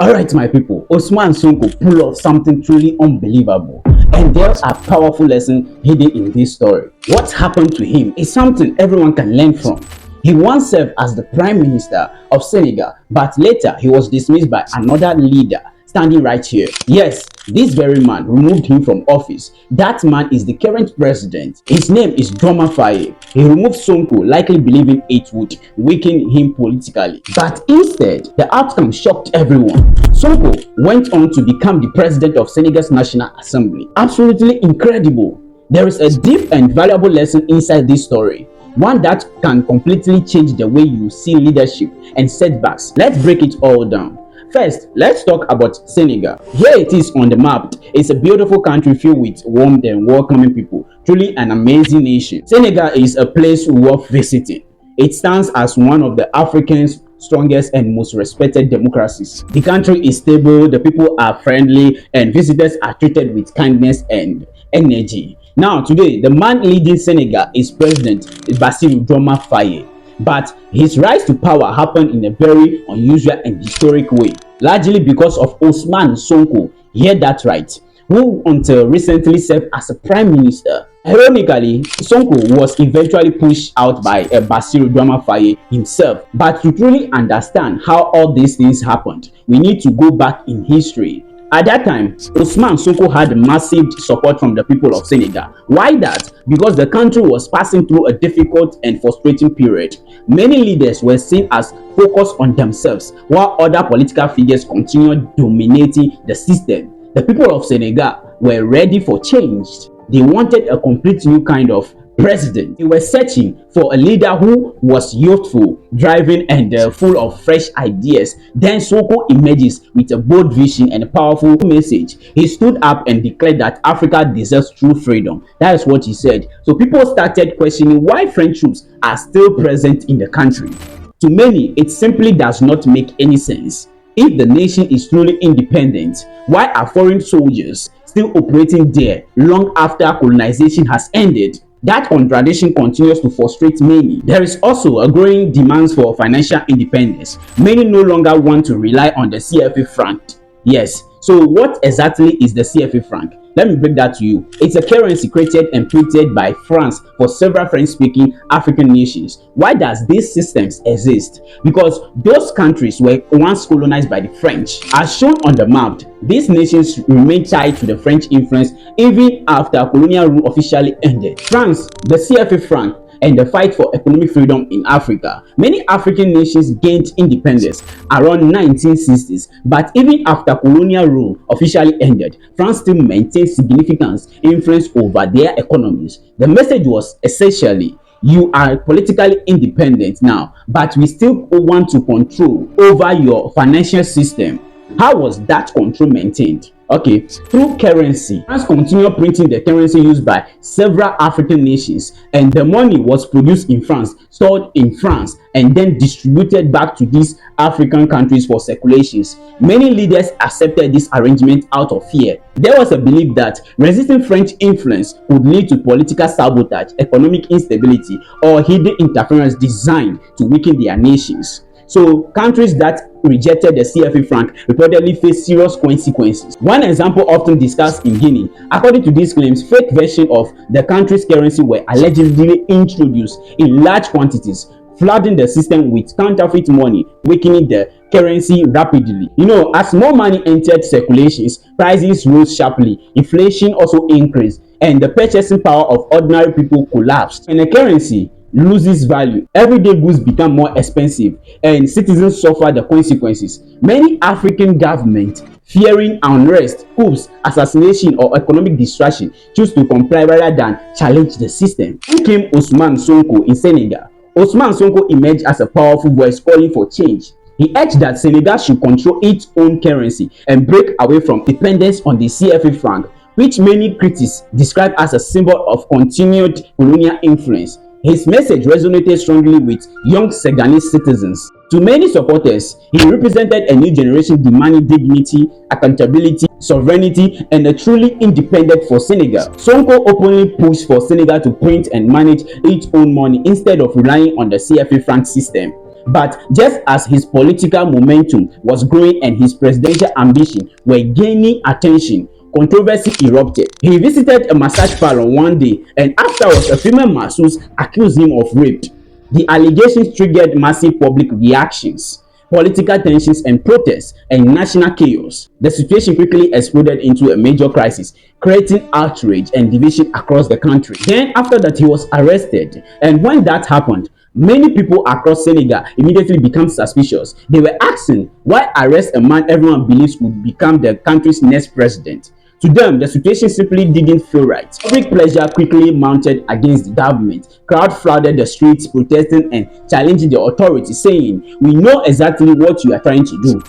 Alright, my people, Ousmane Sonko pulled off something truly unbelievable, and there's a powerful lesson hidden in this story. What happened to him is something everyone can learn from. He once served as the Prime Minister of Senegal, but later he was dismissed by another leader standing right here. Yes, this very man removed him from office. That man is the current president. His name is Diomaye Faye. He removed Sonko, likely believing it would weaken him politically. But instead, the outcome shocked everyone. Sonko went on to become the president of Senegal's National Assembly. Absolutely incredible. There is a deep and valuable lesson inside this story. One that can completely change the way you see leadership and setbacks. Let's break it all down. First, let's talk about Senegal. Here it is on the map. It's a beautiful country filled with warm and welcoming people. Truly an amazing nation. Senegal is a place worth visiting. It stands as one of the Africa's strongest and most respected democracies. The country is stable, the people are friendly, and visitors are treated with kindness and energy. Now, today, the man leading Senegal is President Bassirou Diomaye Faye. But his rise to power happened in a very unusual and historic way, largely because of Ousmane Sonko, hear that right, who until recently served as a prime minister. Ironically, Sonko was eventually pushed out by Bassirou Diomaye Faye himself. But to truly understand how all these things happened, we need to go back in history. At that time, Ousmane Sonko had massive support from the people of Senegal. Why that? Because the country was passing through a difficult and frustrating period. Many leaders were seen as focused on themselves, while other political figures continued dominating the system. The people of Senegal were ready for change. They wanted a complete new kind of president. They were searching for a leader who was youthful, driving, and full of fresh ideas. Then Sonko emerges with a bold vision and a powerful message. He stood up and declared that Africa deserves true freedom. That is what he said. So people started questioning why French troops are still present in the country. To many, it simply does not make any sense. If the nation is truly independent, why are foreign soldiers still operating there long after colonization has ended? That contradiction continues to frustrate many. There is also a growing demand for financial independence. Many no longer want to rely on the CFA franc. Yes, so what exactly is the CFA franc? Let me break that to you. It's a currency created and printed by France for several French-speaking African nations. Why does these systems exist? Because those countries were once colonized by the French. As shown on the map, these nations remain tied to the French influence even after colonial rule officially ended. France, the CFA franc, and the fight for economic freedom in Africa. Many African nations gained independence around 1960s, but even after colonial rule officially ended, France still maintained significant influence over their economies. The message was essentially, you are politically independent now, but we still want to control over your financial system. How was that control maintained? Okay, through currency. France continued printing the currency used by several African nations, and the money was produced in France, stored in France, and then distributed back to these African countries for circulations. Many leaders accepted this arrangement out of fear. There was a belief that resisting French influence could lead to political sabotage, economic instability, or hidden interference designed to weaken their nations. So countries that rejected the CFA franc reportedly faced serious consequences. One example often discussed in Guinea. According to these claims, fake versions of the country's currency were allegedly introduced in large quantities, flooding the system with counterfeit money, weakening the currency rapidly. As more money entered circulations, prices rose sharply, inflation also increased, and the purchasing power of ordinary people collapsed. And the currency loses value, everyday goods become more expensive, and citizens suffer the consequences. Many African governments, fearing unrest, coups, assassination, or economic distraction, choose to comply rather than challenge the system. Who came Ousmane Sonko in Senegal? Ousmane Sonko emerged as a powerful voice calling for change. He urged that Senegal should control its own currency and break away from dependence on the CFA franc, which many critics describe as a symbol of continued colonial influence. His message resonated strongly with young Senegalese citizens. To many supporters, he represented a new generation demanding dignity, accountability, sovereignty, and a truly independent for Senegal. Sonko openly pushed for Senegal to print and manage its own money instead of relying on the CFA franc system. But just as his political momentum was growing and his presidential ambition were gaining attention, controversy erupted. He visited a massage parlor one day, and afterwards, a female masseuse accused him of rape. The allegations triggered massive public reactions, political tensions and protests, and national chaos. The situation quickly exploded into a major crisis, creating outrage and division across the country. Then, after that, he was arrested, and when that happened, many people across Senegal immediately became suspicious. They were asking, why arrest a man everyone believes would become the country's next president? To them, the situation simply didn't feel right. Public pressure quickly mounted against the government. Crowd flooded the streets, protesting and challenging the authorities, saying, "We know exactly what you are trying to do."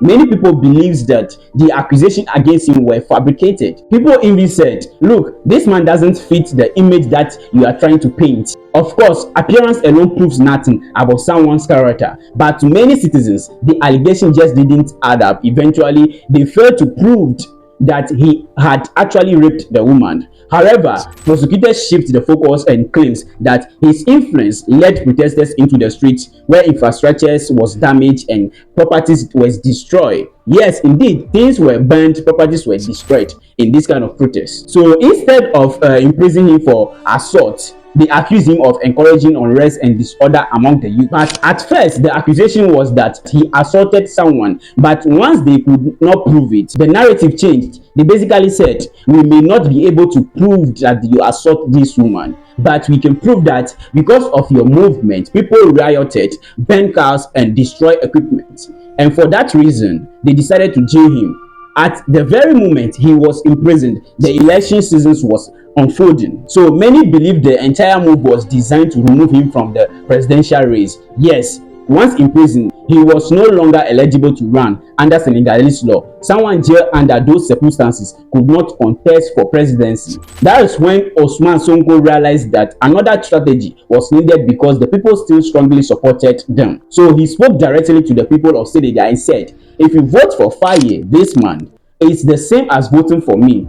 Many people believed that the accusations against him were fabricated. People even said, "Look, this man doesn't fit the image that you are trying to paint." Of course, appearance alone proves nothing about someone's character, but to many citizens, the allegation just didn't add up. Eventually, they failed to prove that he had actually raped the woman. However, prosecutors shift the focus and claims that his influence led protesters into the streets where infrastructure was damaged and properties was destroyed. Yes, indeed, things were burned, properties were destroyed in this kind of protest. So instead of imprisoning him for assault, they accused him of encouraging unrest and disorder among the youth. But at first, the accusation was that he assaulted someone. But once they could not prove it, the narrative changed. They basically said, "We may not be able to prove that you assault this woman, but we can prove that because of your movement, people rioted, burned cars, and destroyed equipment. And for that reason, they decided to jail him." At the very moment he was imprisoned, the election season was unfolding. So many believe the entire move was designed to remove him from the presidential race. Yes, once in prison, he was no longer eligible to run under Senegalese law. Someone jailed under those circumstances could not contest for presidency. That is when Ousmane Sonko realized that another strategy was needed because the people still strongly supported them. So he spoke directly to the people of Senegal and said, "If you vote for Faye this month, it's the same as voting for me."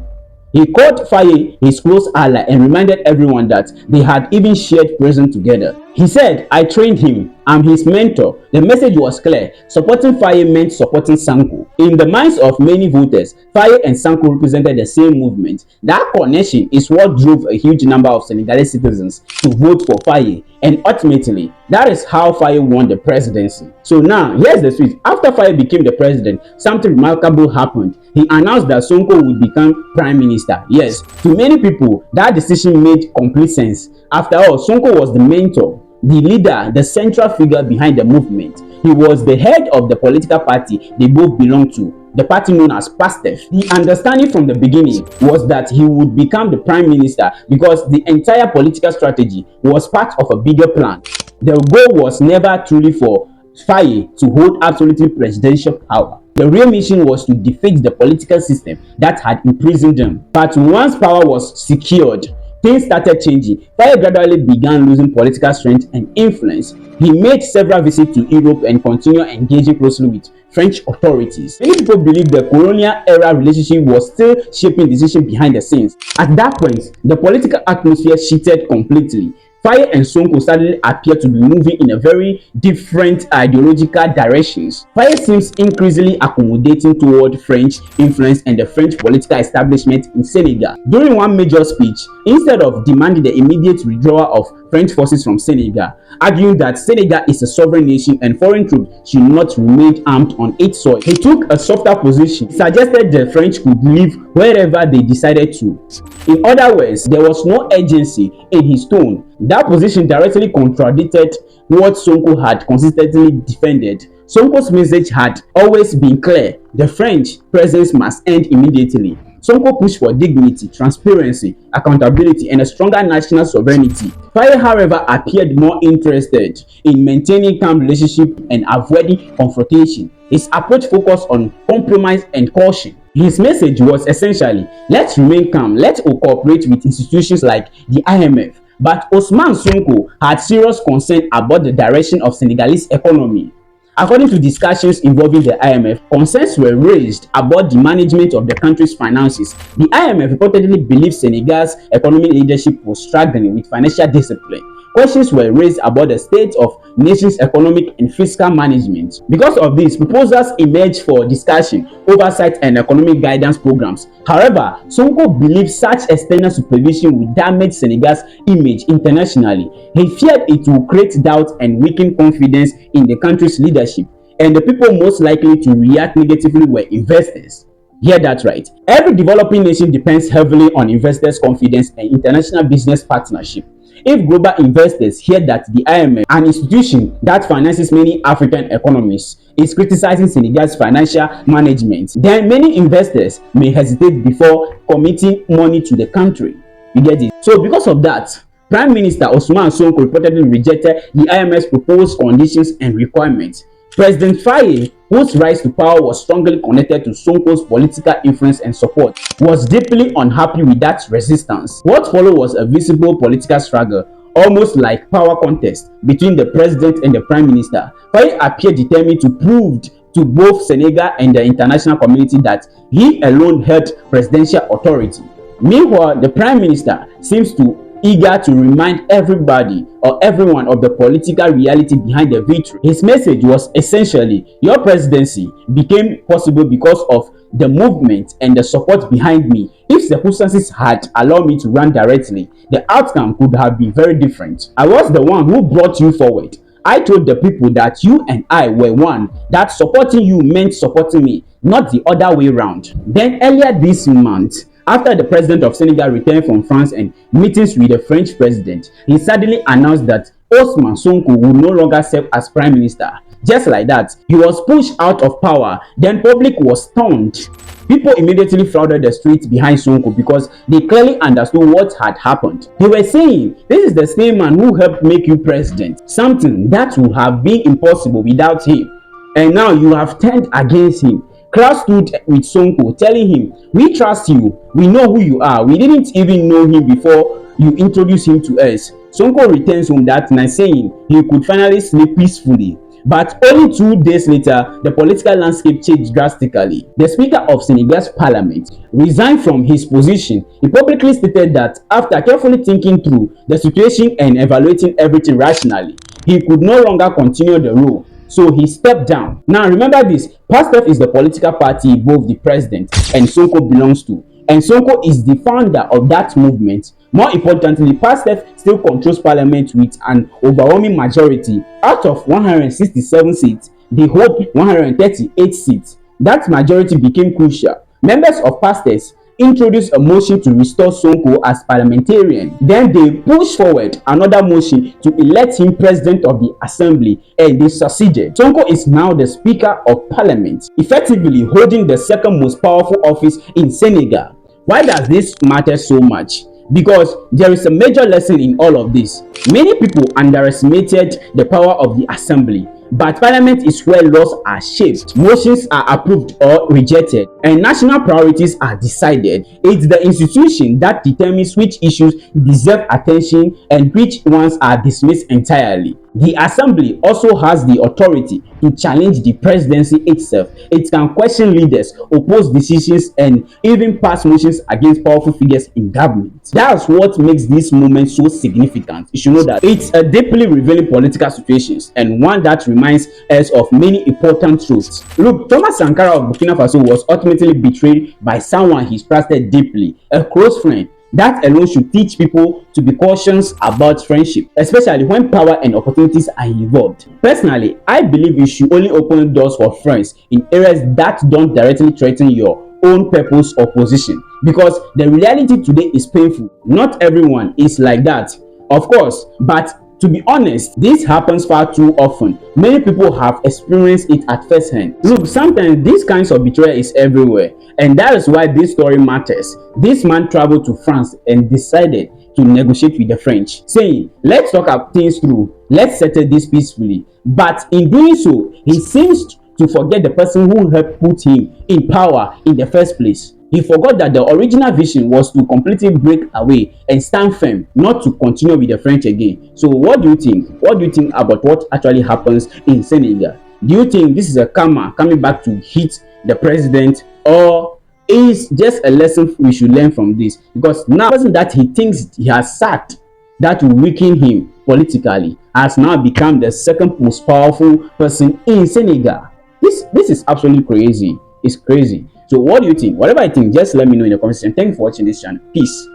He called Faye his close ally and reminded everyone that they had even shared prison together. He said, "I trained him. I'm his mentor." The message was clear. Supporting Faye meant supporting Sonko. In the minds of many voters, Faye and Sonko represented the same movement. That connection is what drove a huge number of Senegalese citizens to vote for Faye. And ultimately, that is how Faye won the presidency. So now, here's the twist. After Faye became the president, something remarkable happened. He announced that Sonko would become prime minister. Yes, to many people, that decision made complete sense. After all, Sonko was the mentor, the leader, the central figure behind the movement. He was the head of the political party they both belonged to, the party known as PASTEF. The understanding from the beginning was that he would become the prime minister because the entire political strategy was part of a bigger plan. The goal was never truly for Faye to hold absolute presidential power. The real mission was to defeat the political system that had imprisoned them. But once power was secured, things started changing. Faye gradually began losing political strength and influence. He made several visits to Europe and continued engaging closely with French authorities. Many people believe the colonial era relationship was still shaping decisions behind the scenes. At that point, the political atmosphere shifted completely. Faye and Sonko suddenly appear to be moving in a very different ideological directions. Faye seems increasingly accommodating toward French influence and the French political establishment in Senegal. During one major speech, instead of demanding the immediate withdrawal of French forces from Senegal, arguing that Senegal is a sovereign nation and foreign troops should not remain armed on its soil, he took a softer position. He suggested the French could leave wherever they decided to. In other words, there was no urgency in his tone. That position directly contradicted what Sonko had consistently defended. Sonko's message had always been clear: the French presence must end immediately. Sonko pushed for dignity, transparency, accountability, and a stronger national sovereignty. Faye, however, appeared more interested in maintaining calm relationship and avoiding confrontation. His approach focused on compromise and caution. His message was essentially, let's remain calm, let's cooperate with institutions like the IMF. But Ousmane Sonko had serious concern about the direction of Senegalese economy. According to discussions involving the IMF, concerns were raised about the management of the country's finances. The IMF reportedly believes Senegal's economic leadership was struggling with financial discipline. Questions were raised about the state of nation's economic and fiscal management. Because of this, proposals emerged for discussion, oversight, and economic guidance programs. However, Sonko believes such external supervision would damage Senegal's image internationally. He feared it would create doubt and weaken confidence in the country's leadership, and the people most likely to react negatively were investors. Hear that right. Every developing nation depends heavily on investors' confidence and international business partnership. If global investors hear that the IMF, an institution that finances many African economies, is criticizing Senegal's financial management, then many investors may hesitate before committing money to the country. You get it? So because of that, Prime Minister Ousmane Sonko reportedly rejected the IMF's proposed conditions and requirements. President Faye, whose rise to power was strongly connected to Sonko's political influence and support, was deeply unhappy with that resistance. What followed was a visible political struggle, almost like power contest between the president and the prime minister. Faye appeared determined to prove to both Senegal and the international community that he alone held presidential authority. Meanwhile, the prime minister seems to eager to remind everybody or everyone of the political reality behind the victory. His message was essentially, your presidency became possible because of the movement and the support behind me. If circumstances had allowed me to run directly, the outcome could have been very different. I was the one who brought you forward. I told the people that you and I were one, that supporting you meant supporting me, not the other way around. Then earlier this month, after the president of Senegal returned from France and meetings with the French president, he suddenly announced that Ousmane Sonko would no longer serve as prime minister. Just like that, he was pushed out of power. Then public was stunned. People immediately flooded the streets behind Sonko because they clearly understood what had happened. They were saying, this is the same man who helped make you president, something that would have been impossible without him. And now you have turned against him. Crowd stood with Sonko, telling him, we trust you, we know who you are, we didn't even know him before you introduced him to us. Sonko returns home that night saying he could finally sleep peacefully. But only 2 days later, the political landscape changed drastically. The Speaker of Senegal's parliament resigned from his position. He publicly stated that after carefully thinking through the situation and evaluating everything rationally, he could no longer continue the role. So he stepped down. Now remember this, PASTEF is the political party both the president and Sonko belongs to. And Sonko is the founder of that movement. More importantly, PASTEF still controls parliament with an overwhelming majority. Out of 167 seats, they hold 138 seats. That majority became crucial. Members of PASTEF introduced a motion to restore Sonko as parliamentarian. Then they pushed forward another motion to elect him president of the assembly, and they succeeded. Sonko is now the Speaker of Parliament, effectively holding the second most powerful office in Senegal. Why does this matter so much? Because there is a major lesson in all of this. Many people underestimated the power of the assembly. But parliament is where laws are shaped, motions are approved or rejected, and national priorities are decided. It's the institution that determines which issues deserve attention and which ones are dismissed entirely. The assembly also has the authority to challenge the presidency itself. It can question leaders, oppose decisions, and even pass motions against powerful figures in government. That's what makes this moment so significant. You should know that it's a deeply revealing political situation and one that reminds us of many important truths. Look, Thomas Sankara of Burkina Faso was ultimately betrayed by someone he trusted deeply, a close friend. That alone should teach people to be cautious about friendship, especially when power and opportunities are involved. Personally, I believe you should only open doors for friends in areas that don't directly threaten your own purpose or position, because the reality today is painful. Not everyone is like that, of course, but to be honest, this happens far too often. Many people have experienced it at first hand. Look, sometimes these kinds of betrayal is everywhere, and that is why this story matters. This man traveled to France and decided to negotiate with the French, saying, let's talk about things through, let's settle this peacefully. But in doing so, he seems to forget the person who helped put him in power in the first place. He forgot that the original vision was to completely break away and stand firm, not to continue with the French again. So what do you think? What do you think about what actually happens in Senegal? Do you think this is a karma coming back to hit the president, or is just a lesson we should learn from this? Because now the person that he thinks he has sacked that will weaken him politically has now become the second most powerful person in Senegal. This is absolutely crazy. It's crazy. So what do you think? Whatever I think, just let me know in the comment section. Thank you for watching this channel. Peace.